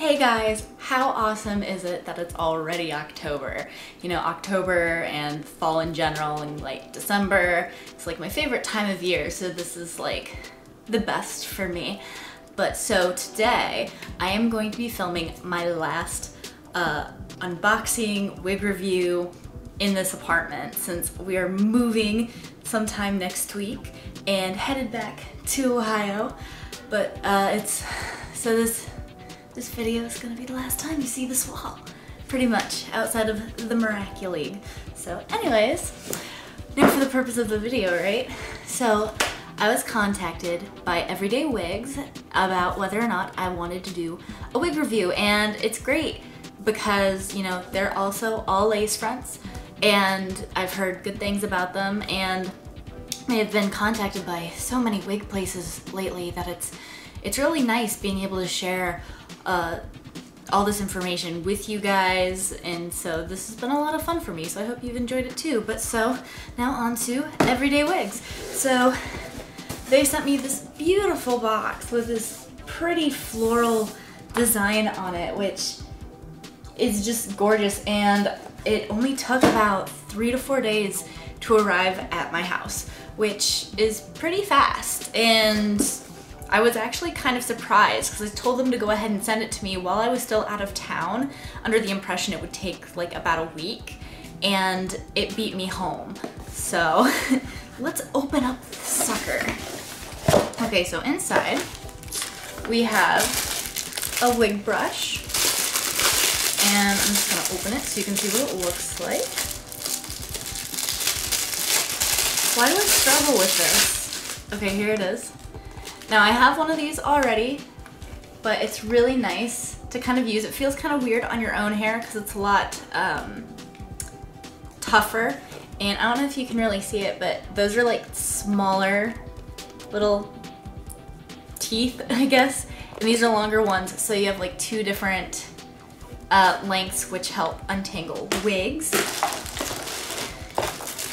Hey guys, how awesome is it that it's already October? You know, October and fall in general and like December, it's like my favorite time of year, so this is like the best for me. But so today, I am going to be filming my last unboxing wig review in this apartment since we are moving sometime next week and headed back to Ohio. But this video is gonna be the last time you see this wall, pretty much, outside of the miracu-league. So anyways, now for the purpose of the video, right? So I was contacted by Everyday Wigs about whether or not I wanted to do a wig review, and it's great because, you know, they're also all lace fronts and I've heard good things about them, and I have been contacted by so many wig places lately that it's really nice being able to share all this information with you guys, and so this has been a lot of fun for me, so I hope you've enjoyed it too. But so now on to Everyday Wigs. So they sent me this beautiful box with this pretty floral design on it, which is just gorgeous, and it only took about 3 to 4 days to arrive at my house, which is pretty fast. And I was actually kind of surprised because I told them to go ahead and send it to me while I was still out of town, under the impression it would take like about a week, and it beat me home. So let's open up this sucker. Okay, so inside we have a wig brush, and I'm just gonna open it so you can see what it looks like. Why do I struggle with this? Okay, here it is. Now I have one of these already, but it's really nice to kind of use. It feels kind of weird on your own hair because it's a lot tougher, and I don't know if you can really see it, but those are like smaller little teeth, I guess, and these are longer ones, so you have like 2 different lengths which help untangle wigs.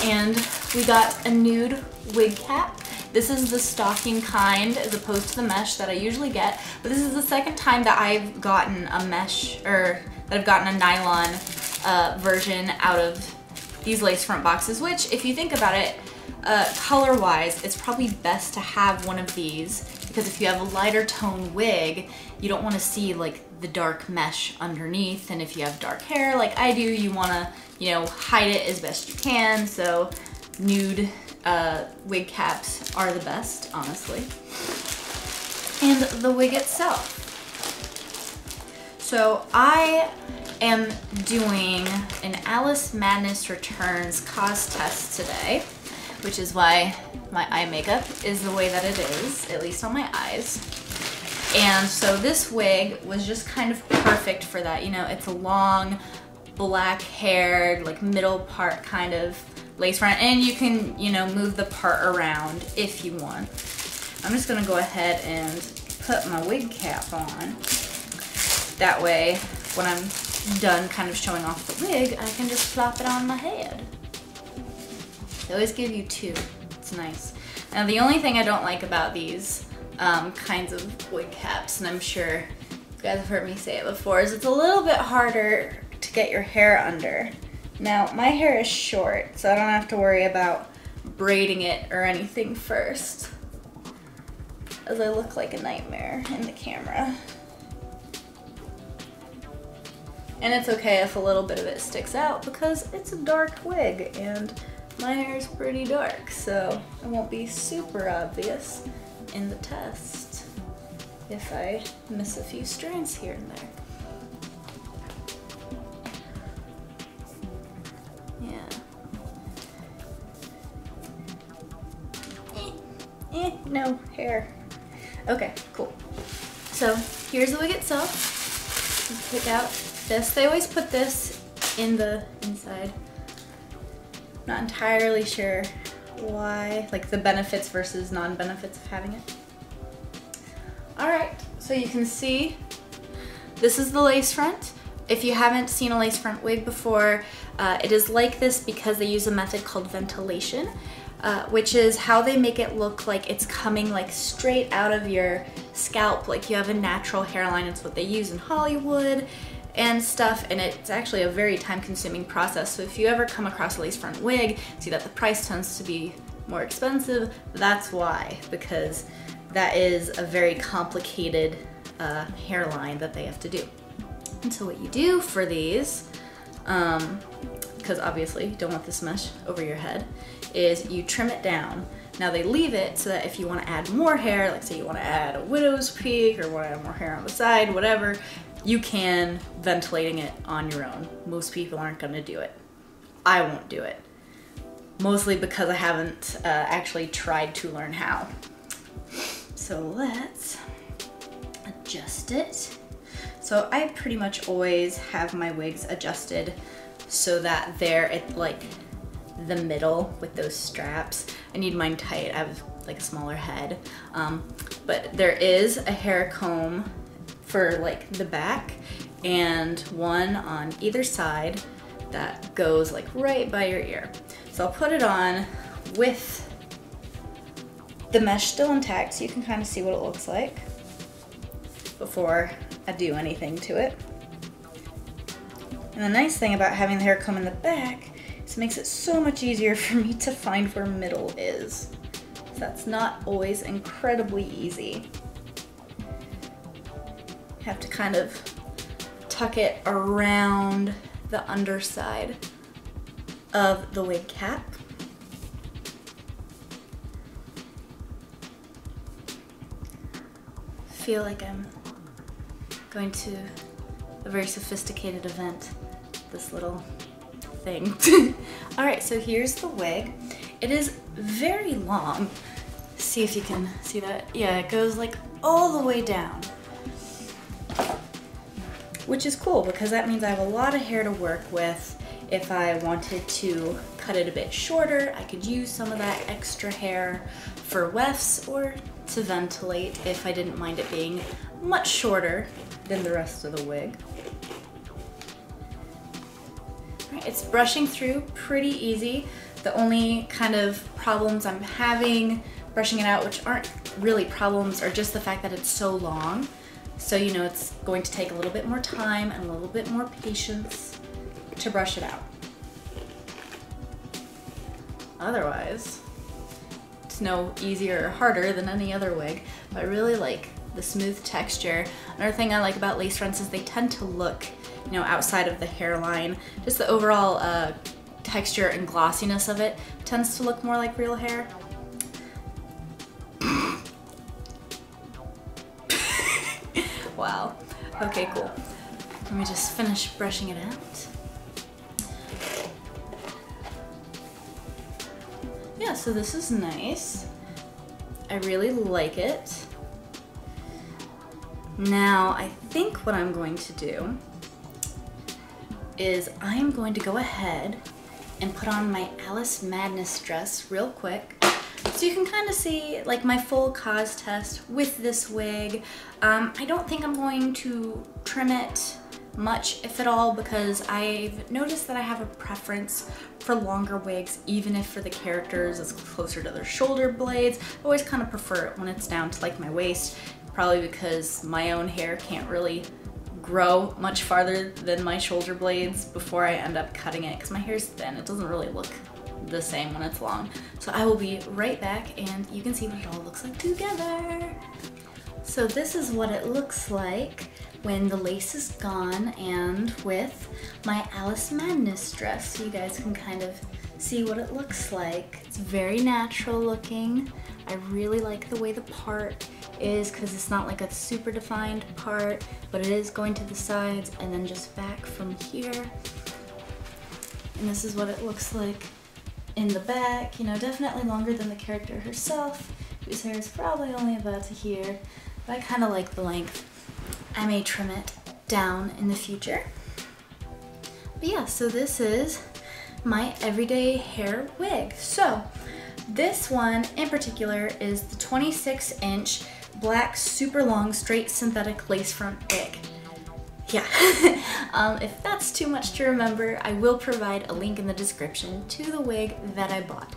And we got a nude wig cap. This is the stocking kind as opposed to the mesh that I usually get, but this is the second time that I've gotten a mesh, or that I've gotten a nylon version out of these lace front boxes, which, if you think about it, color-wise, it's probably best to have one of these, because if you have a lighter tone wig, you don't want to see like the dark mesh underneath, and if you have dark hair like I do, you want to, you know, hide it as best you can. So nude wig caps are the best, honestly. And the wig itself. So I am doing an Alice Madness Returns cos test today, which is why my eye makeup is the way that it is, at least on my eyes. And so this wig was just kind of perfect for that. You know, it's a long, black haired, like middle part kind of lace front, and you can, you know, move the part around if you want. I'm just gonna go ahead and put my wig cap on. That way, when I'm done kind of showing off the wig, I can just flop it on my head. They always give you 2. It's nice. Now, the only thing I don't like about these kinds of wig caps, and I'm sure you guys have heard me say it before, is it's a little bit harder to get your hair under. Now, my hair is short, so I don't have to worry about braiding it or anything first, as I look like a nightmare in the camera. And it's okay if a little bit of it sticks out because it's a dark wig and my hair is pretty dark, so it won't be super obvious in the test if I miss a few strands here and there. No hair. Okay, cool. So here's the wig itself. Let's pick out this. They always put this in the inside. Not entirely sure why, like the benefits versus non-benefits of having it. Alright, so you can see this is the lace front. If you haven't seen a lace front wig before, it is like this because they use a method called ventilation. which is how they make it look like it's coming like straight out of your scalp, like you have a natural hairline. It's what they use in Hollywood and stuff, and it's actually a very time-consuming process. So if you ever come across a lace front wig, see that the price tends to be more expensive, that's why, because that is a very complicated hairline that they have to do. And so what you do for these, because obviously you don't want this mesh over your head, is you trim it down. Now they leave it so that if you want to add more hair, like say you want to add a widow's peak or want to add more hair on the side, whatever, you can, ventilating it on your own. Most people aren't going to do it. I won't do it. Mostly because I haven't actually tried to learn how. So let's adjust it. So I pretty much always have my wigs adjusted so that they're at like the middle with those straps. I need mine tight. I have like a smaller head. But there is a hair comb for like the back and one on either side that goes like right by your ear. So I'll put it on with the mesh still intact so you can kind of see what it looks like before I do anything to it. And the nice thing about having the hair comb in the back is it makes it so much easier for me to find where middle is. So that's not always incredibly easy. You have to kind of tuck it around the underside of the wig cap. Feel like I'm going to a very sophisticated event, this little thing. All right, so here's the wig. It is very long. See if you can see that. Yeah, it goes like all the way down, which is cool because that means I have a lot of hair to work with. If I wanted to cut it a bit shorter, I could use some of that extra hair for wefts or to ventilate if I didn't mind it being much shorter than the rest of the wig. Right, it's brushing through pretty easy. The only kind of problems I'm having brushing it out, which aren't really problems, are just the fact that it's so long. So you know it's going to take a little bit more time and a little bit more patience to brush it out. Otherwise, it's no easier or harder than any other wig, but I really like the smooth texture. Another thing I like about lace fronts is they tend to look, you know, outside of the hairline. Just the overall texture and glossiness of it tends to look more like real hair. Wow. Okay, cool. Let me just finish brushing it out. Yeah, so this is nice. I really like it. Now, I think what I'm going to do is I'm going to go ahead and put on my Alice Madness dress real quick so you can kind of see like my full cause test with this wig. I don't think I'm going to trim it much, if at all, because I've noticed that I have a preference for longer wigs, even if for the characters it's closer to their shoulder blades. I always kind of prefer it when it's down to like my waist, probably because my own hair can't really grow much farther than my shoulder blades before I end up cutting it, because my hair's thin. It doesn't really look the same when it's long. So I will be right back and you can see what it all looks like together. So this is what it looks like when the lace is gone and with my Alice Madness dress. So you guys can kind of see what it looks like. It's very natural looking. I really like the way the part is because it's not like a super defined part, but it is going to the sides and then just back from here. And this is what it looks like in the back. You know, definitely longer than the character herself, whose hair is probably only about to here. But I kind of like the length. I may trim it down in the future. But yeah, so this is my everyday hair wig. So this one in particular is the 26-inch black super long straight synthetic lace front wig. yeah. If that's too much to remember, I will provide a link in the description to the wig that I bought.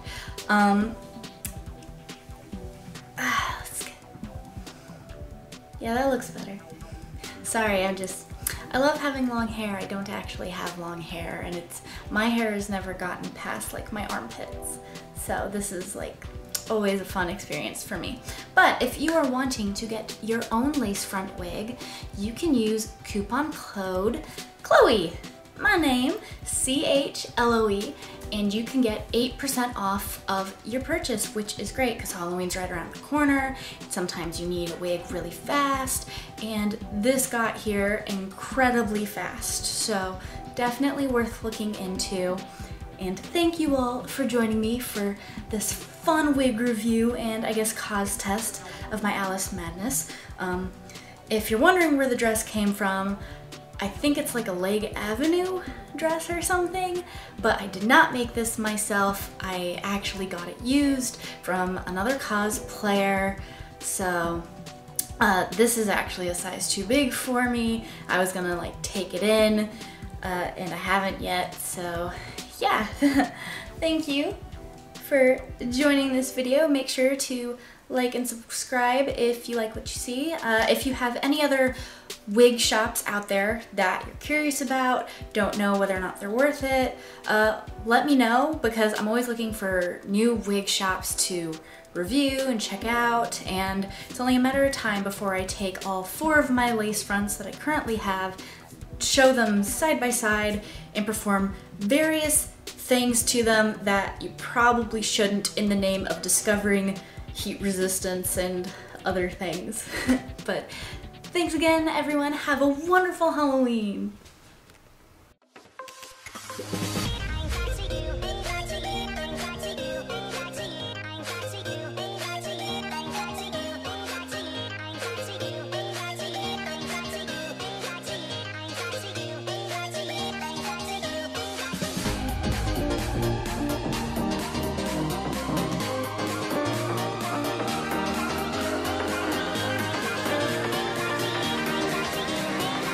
Yeah, that looks better. Sorry, I love having long hair. I don't actually have long hair, and my hair has never gotten past like my armpits. So this is like always a fun experience for me. But if you are wanting to get your own lace front wig, you can use coupon code Chloe, my name, CHLOE, and you can get 8% off of your purchase, which is great because Halloween's right around the corner. Sometimes you need a wig really fast, and this got here incredibly fast. So definitely worth looking into. And thank you all for joining me for this fun wig review and I guess cause test of my Alice Madness. If you're wondering where the dress came from, I think it's like a Leg Avenue dress or something, but I did not make this myself. I actually got it used from another cosplayer. So this is actually a size too big for me. I was gonna like take it in and I haven't yet, so yeah. Thank you for joining this video. Make sure to like and subscribe if you like what you see. If you have any other wig shops out there that you're curious about, don't know whether or not they're worth it, let me know, because I'm always looking for new wig shops to review and check out, and it's only a matter of time before I take all 4 of my lace fronts that I currently have, show them side by side, and perform various things to them that you probably shouldn't in the name of discovering heat resistance and other things. But thanks again, everyone. Have a wonderful Halloween.